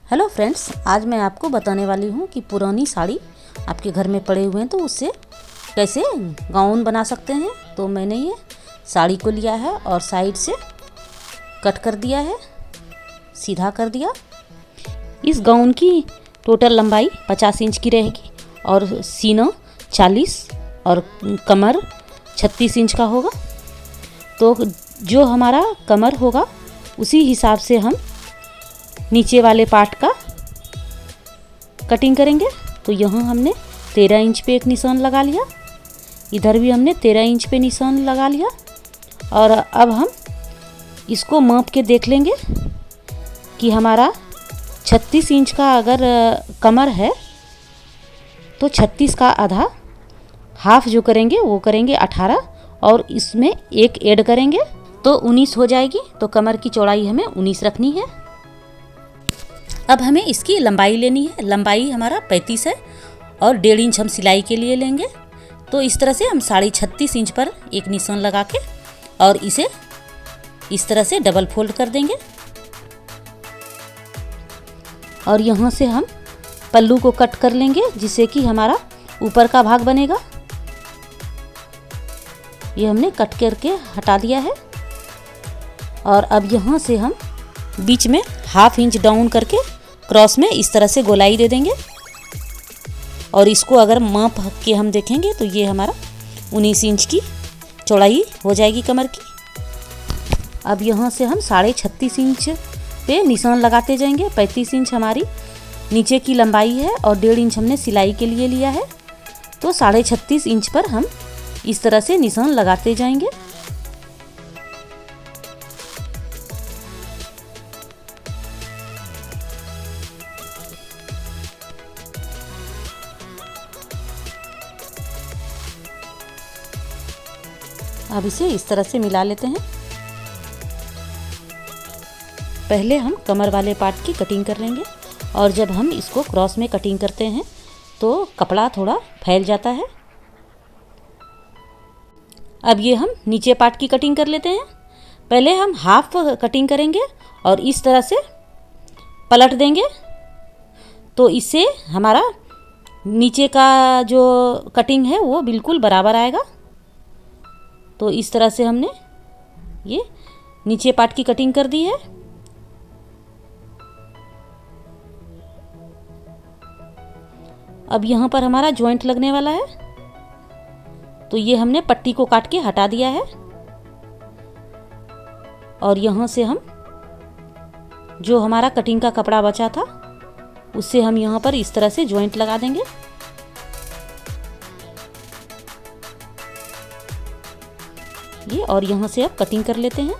Hello friends, आज मैं आपको बताने वाली हूँ कि पुरानी साड़ी आपके घर में पड़े हुए हैं तो उससे कैसे गाउन बना सकते हैं। तो मैंने ये साड़ी को लिया है और साइड से कट कर दिया है, सीधा कर दिया। इस गाउन की टोटल लंबाई 50 इंच की रहेगी और सीना 40 और कमर 36 इंच का होगा। तो जो हमारा कमर होगा उसी हिसाब से हम नीचे वाले पार्ट का कटिंग करेंगे। तो यहाँ हमने 13 इंच पे एक निशान लगा लिया, इधर भी हमने 13 इंच पे निशान लगा लिया। और अब हम इसको माप के देख लेंगे कि हमारा 36 इंच का अगर कमर है तो 36 का आधा हाफ जो करेंगे वो करेंगे 18 और इसमें एक ऐड करेंगे तो 19 हो जाएगी। तो कमर की चौड़ाई हमें 19 रखनी है। अब हमें इसकी लंबाई लेनी है। लंबाई हमारा 35 है और 1.5 इंच हम सिलाई के लिए लेंगे। तो इस तरह से हम 36.5 इंच पर एक निशान लगा के और इसे इस तरह से डबल फोल्ड कर देंगे। और यहाँ से हम पल्लू को कट कर लेंगे जिससे कि हमारा ऊपर का भाग बनेगा। ये हमने कट करके हटा दिया है। और अब यहाँ से हम बीच में ½ इंच डाउन करके क्रॉस में इस तरह से गोलाई दे देंगे। और इसको अगर माप के हम देखेंगे तो ये हमारा 19 इंच की चौड़ाई हो जाएगी कमर की। अब यहाँ से हम 36.5 इंच पे निशान लगाते जाएंगे। 35 इंच हमारी नीचे की लंबाई है और 1.5 इंच हमने सिलाई के लिए लिया है। तो 36.5 इंच पर हम इस तरह से निशान लगाते जाएंगे। अब इसे इस तरह से मिला लेते हैं। पहले हम कमर वाले पार्ट की कटिंग कर लेंगे और जब हम इसको क्रॉस में कटिंग करते हैं तो कपड़ा थोड़ा फैल जाता है। अब ये हम नीचे पार्ट की कटिंग कर लेते हैं। पहले हम हाफ कटिंग करेंगे और इस तरह से पलट देंगे तो इससे हमारा नीचे का जो कटिंग है वो बिल्कुल बराबर आएगा। तो इस तरह से हमने ये नीचे पार्ट की कटिंग कर दी है। अब यहाँ पर हमारा जॉइंट लगने वाला है तो ये हमने पट्टी को काट के हटा दिया है। और यहाँ से हम जो हमारा कटिंग का कपड़ा बचा था उससे हम यहाँ पर इस तरह से जॉइंट लगा देंगे। ये और यहाँ से अब कटिंग कर लेते हैं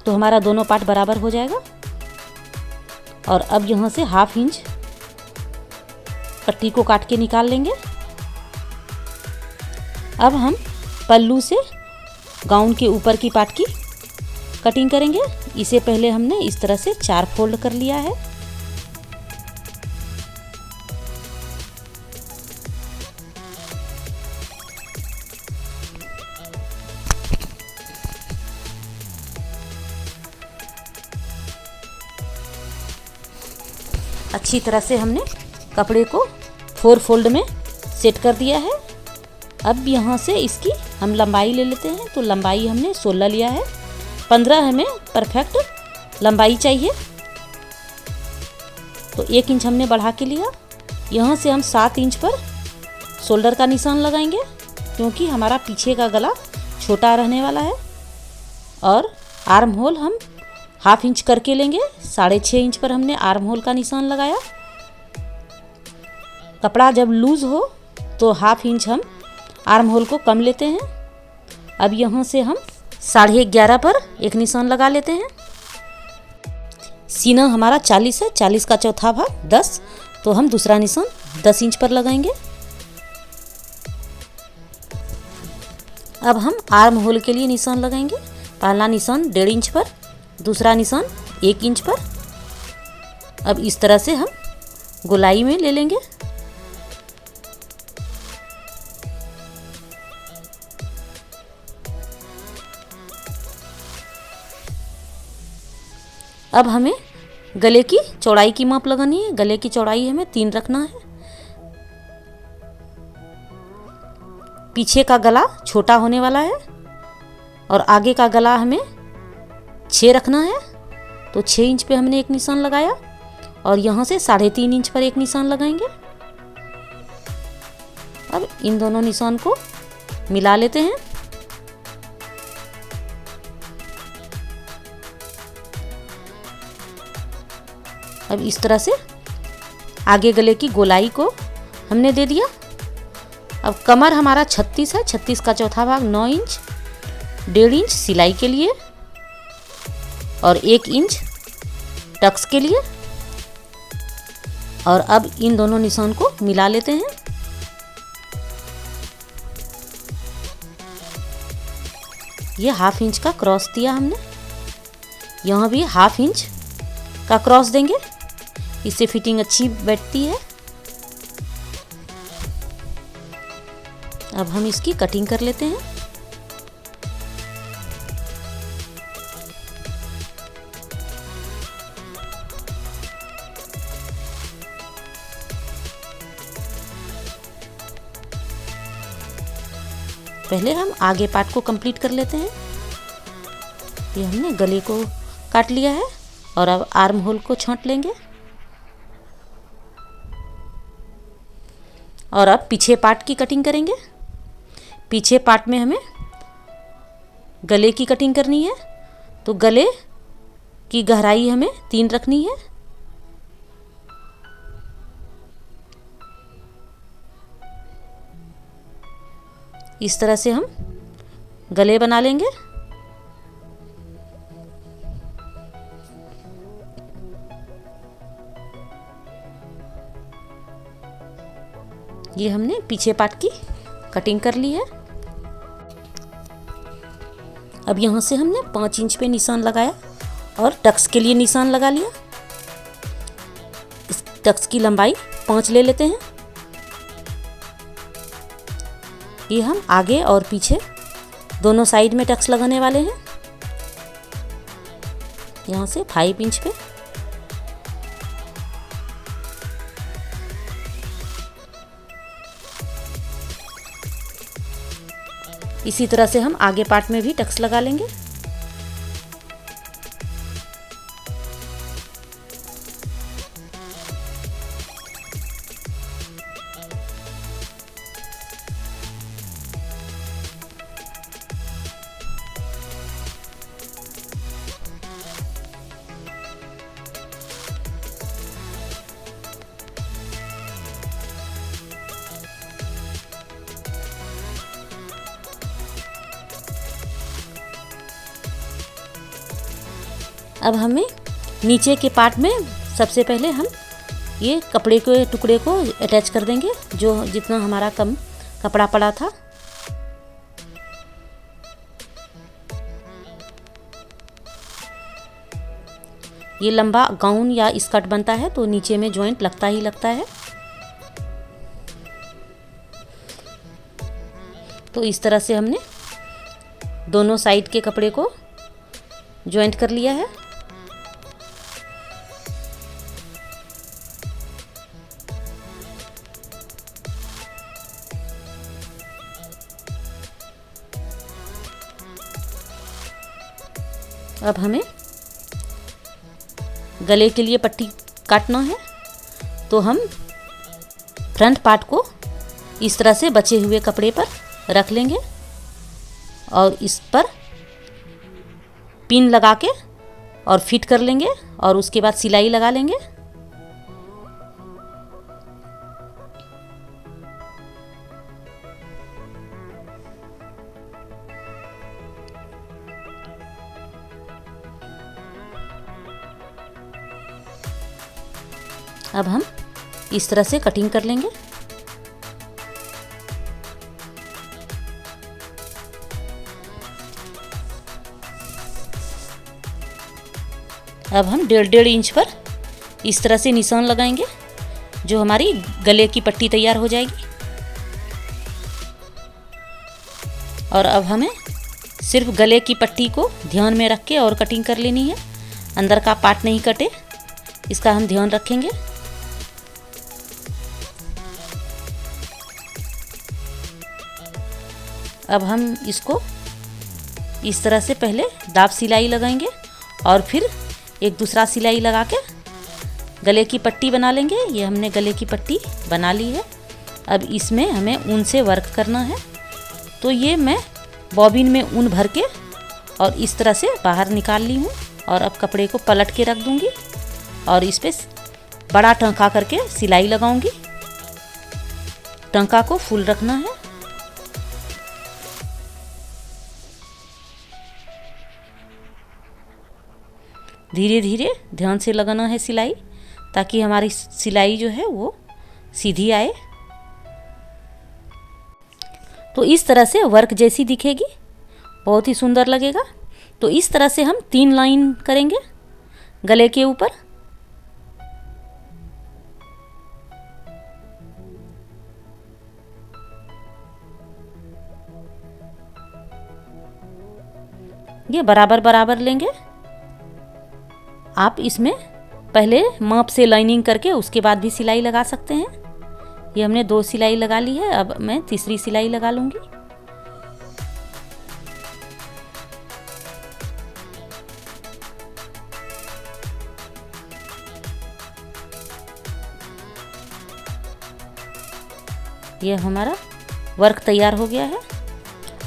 तो हमारा दोनों पार्ट बराबर हो जाएगा। और अब यहाँ से ½ इंच पट्टी को काट के निकाल लेंगे। अब हम पल्लू से गाउन के ऊपर की पार्ट की कटिंग करेंगे। इसे पहले हमने इस तरह से 4 फोल्ड कर लिया है। अच्छी तरह से हमने कपड़े को 4 फोल्ड में सेट कर दिया है। अब यहाँ से इसकी हम लंबाई ले लेते हैं। तो लंबाई हमने 16 लिया है, 15 हमें परफेक्ट लंबाई चाहिए। तो 1 इंच हमने बढ़ा के लिया। यहाँ से हम 7 इंच पर शोल्डर का निशान लगाएंगे क्योंकि हमारा पीछे का गला छोटा रहने वाला है। और आर्म होल हम ½ इंच करके लेंगे। 6.5 इंच पर हमने आर्म होल का निशान लगाया। कपड़ा जब लूज़ हो तो ½ इंच हम आर्म होल को कम लेते हैं। अब यहाँ से हम 11.5 पर एक निशान लगा लेते हैं। सीना हमारा 40 है, 40 का चौथा भाग 10, तो हम दूसरा निशान 10 इंच पर लगाएंगे। अब हम आर्म होल के लिए निशान लगाएंगे। पहला निशान 1.5 इंच पर, दूसरा निशान 1 इंच पर। अब इस तरह से हम गोलाई में ले लेंगे। अब हमें गले की चौड़ाई की माप लगानी है। गले की चौड़ाई हमें 3 रखना है। पीछे का गला छोटा होने वाला है और आगे का गला हमें 6 रखना है। तो 6 इंच पे हमने एक निशान लगाया और यहाँ से 3.5 इंच पर एक निशान लगाएंगे। अब इन दोनों निशान को मिला लेते हैं। अब इस तरह से आगे गले की गोलाई को हमने दे दिया। अब कमर हमारा 36 है, 36 का चौथा भाग 9 इंच, 1.5 इंच सिलाई के लिए और 1 इंच टक्स के लिए। और अब इन दोनों निशान को मिला लेते हैं। ये 1/2 इंच का क्रॉस दिया हमने, यहाँ भी 1/2 इंच का क्रॉस देंगे, इससे फिटिंग अच्छी बैठती है। अब हम इसकी कटिंग कर लेते हैं। पहले हम आगे पार्ट को कंप्लीट कर लेते हैं। ये हमने गले को काट लिया है और अब आर्म होल को छांट लेंगे। और अब पीछे पार्ट की कटिंग करेंगे। पीछे पार्ट में हमें गले की कटिंग करनी है, तो गले की गहराई हमें 3 रखनी है। इस तरह से हम गले बना लेंगे। ये हमने पीछे पार्ट की कटिंग कर ली है। अब यहाँ से हमने 5 इंच पे निशान लगाया और टक्स के लिए निशान लगा लिया। इस टक्स की लंबाई 5 ले लेते हैं। ये हम आगे और पीछे दोनों साइड में टक्स लगाने वाले हैं। यहाँ से 5 इंच पे इसी तरह से हम आगे पार्ट में भी टक्स लगा लेंगे। अब हमें नीचे के पार्ट में सबसे पहले हम ये कपड़े के टुकड़े को अटैच कर देंगे, जो जितना हमारा कम कपड़ा पड़ा था। ये लंबा गाउन या स्कर्ट बनता है तो नीचे में जॉइंट लगता ही लगता है। तो इस तरह से हमने दोनों साइड के कपड़े को जॉइंट कर लिया है। अब हमें गले के लिए पट्टी काटना है, तो हम फ्रंट पार्ट को इस तरह से बचे हुए कपड़े पर रख लेंगे और इस पर पिन लगा के और फिट कर लेंगे और उसके बाद सिलाई लगा लेंगे। अब हम इस तरह से कटिंग कर लेंगे। अब हम 1.5 इंच पर इस तरह से निशान लगाएंगे, जो हमारी गले की पट्टी तैयार हो जाएगी। और अब हमें सिर्फ गले की पट्टी को ध्यान में रख के और कटिंग कर लेनी है, अंदर का पार्ट नहीं कटे, इसका हम ध्यान रखेंगे। अब हम इसको इस तरह से पहले दाब सिलाई लगाएंगे और फिर एक दूसरा सिलाई लगा के गले की पट्टी बना लेंगे। ये हमने गले की पट्टी बना ली है। अब इसमें हमें ऊन से वर्क करना है। तो ये मैं बॉबिन में ऊन भर के और इस तरह से बाहर निकाल ली हूँ और अब कपड़े को पलट के रख दूँगी और इस पर बड़ा टंका करके सिलाई लगाऊंगी। टंका को फुल रखना है। धीरे धीरे ध्यान से लगाना है सिलाई, ताकि हमारी सिलाई जो है वो सीधी आए। तो इस तरह से वर्क जैसी दिखेगी, बहुत ही सुंदर लगेगा। तो इस तरह से हम 3 लाइन करेंगे गले के ऊपर। ये बराबर बराबर लेंगे। आप इसमें पहले माप से लाइनिंग करके उसके बाद भी सिलाई लगा सकते हैं। ये हमने 2 सिलाई लगा ली है। अब मैं तीसरी सिलाई लगा लूँगी। ये हमारा वर्क तैयार हो गया है।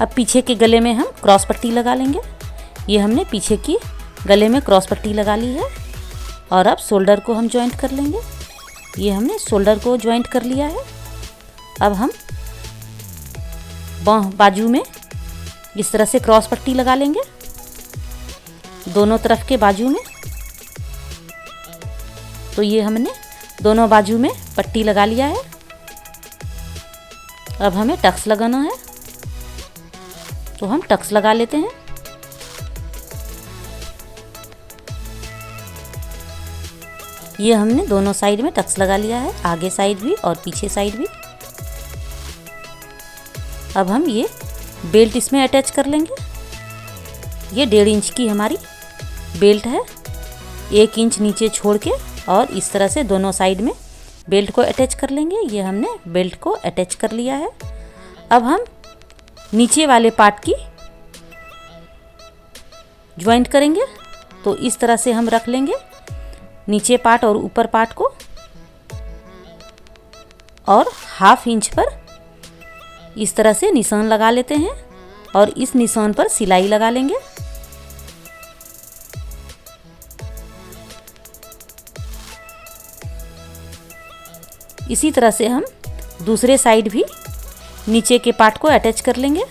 अब पीछे के गले में हम क्रॉस पट्टी लगा लेंगे। ये हमने पीछे की गले में क्रॉस पट्टी लगा ली है और अब शोल्डर को हम जॉइंट कर लेंगे। ये हमने शोल्डर को जॉइंट कर लिया है। अब हम बाजू में इस तरह से क्रॉस पट्टी लगा लेंगे, दोनों तरफ के बाजू में। तो ये हमने दोनों बाजू में पट्टी लगा लिया है। अब हमें टक्स लगाना है, तो हम टक्स लगा लेते हैं। ये हमने दोनों साइड में टक्स लगा लिया है, आगे साइड भी और पीछे साइड भी। अब हम ये बेल्ट इसमें अटैच कर लेंगे। ये 1.5 इंच की हमारी बेल्ट है। 1 इंच नीचे छोड़ के और इस तरह से दोनों साइड में बेल्ट को अटैच कर लेंगे। ये हमने बेल्ट को अटैच कर लिया है। अब हम नीचे वाले पार्ट की ज्वाइंट करेंगे। तो इस तरह से हम रख लेंगे नीचे पार्ट और ऊपर पार्ट को, और 1/2 इंच पर इस तरह से निशान लगा लेते हैं और इस निशान पर सिलाई लगा लेंगे। इसी तरह से हम दूसरे साइड भी नीचे के पार्ट को अटैच कर लेंगे।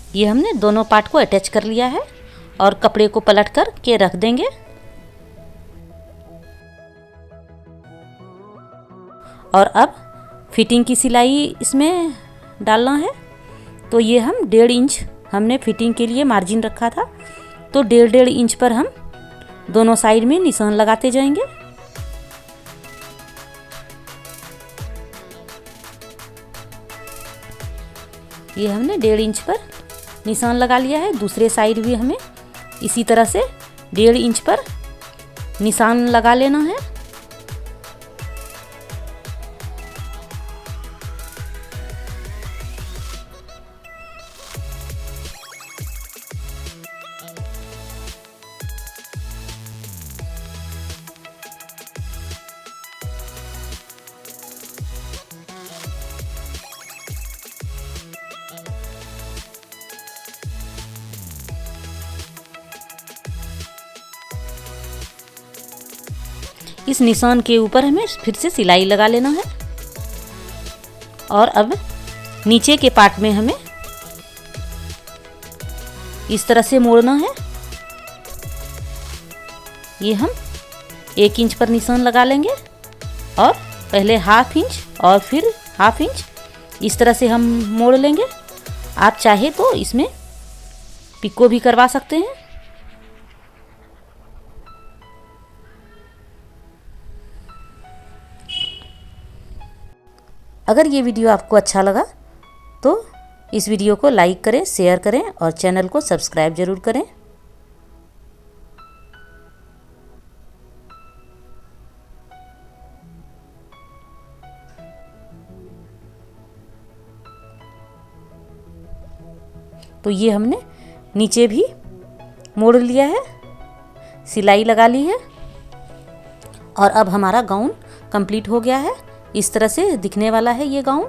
ये हमने दोनों पार्ट को अटैच कर लिया है और कपड़े को पलट कर के रख देंगे। और अब फिटिंग की सिलाई इसमें डालना है। तो ये हम 1.5 इंच हमने फिटिंग के लिए मार्जिन रखा था। तो 1.5 इंच पर हम दोनों साइड में निशान लगाते जाएंगे। ये हमने 1.5 इंच पर निशान लगा लिया है। दूसरे साइड भी हमें इसी तरह से 1.5 इंच पर निशान लगा लेना है। इस निशान के ऊपर हमें फिर से सिलाई लगा लेना है। और अब नीचे के पार्ट में हमें इस तरह से मोड़ना है। ये हम 1 इंच पर निशान लगा लेंगे और पहले 1/2 इंच और फिर 1/2 इंच इस तरह से हम मोड़ लेंगे। आप चाहे तो इसमें पिको भी करवा सकते हैं। अगर ये वीडियो आपको अच्छा लगा तो इस वीडियो को लाइक करें, शेयर करें और चैनल को सब्सक्राइब ज़रूर करें। तो ये हमने नीचे भी मोड़ लिया है, सिलाई लगा ली है और अब हमारा गाउन कंप्लीट हो गया है। इस तरह से दिखने वाला है ये गाउन।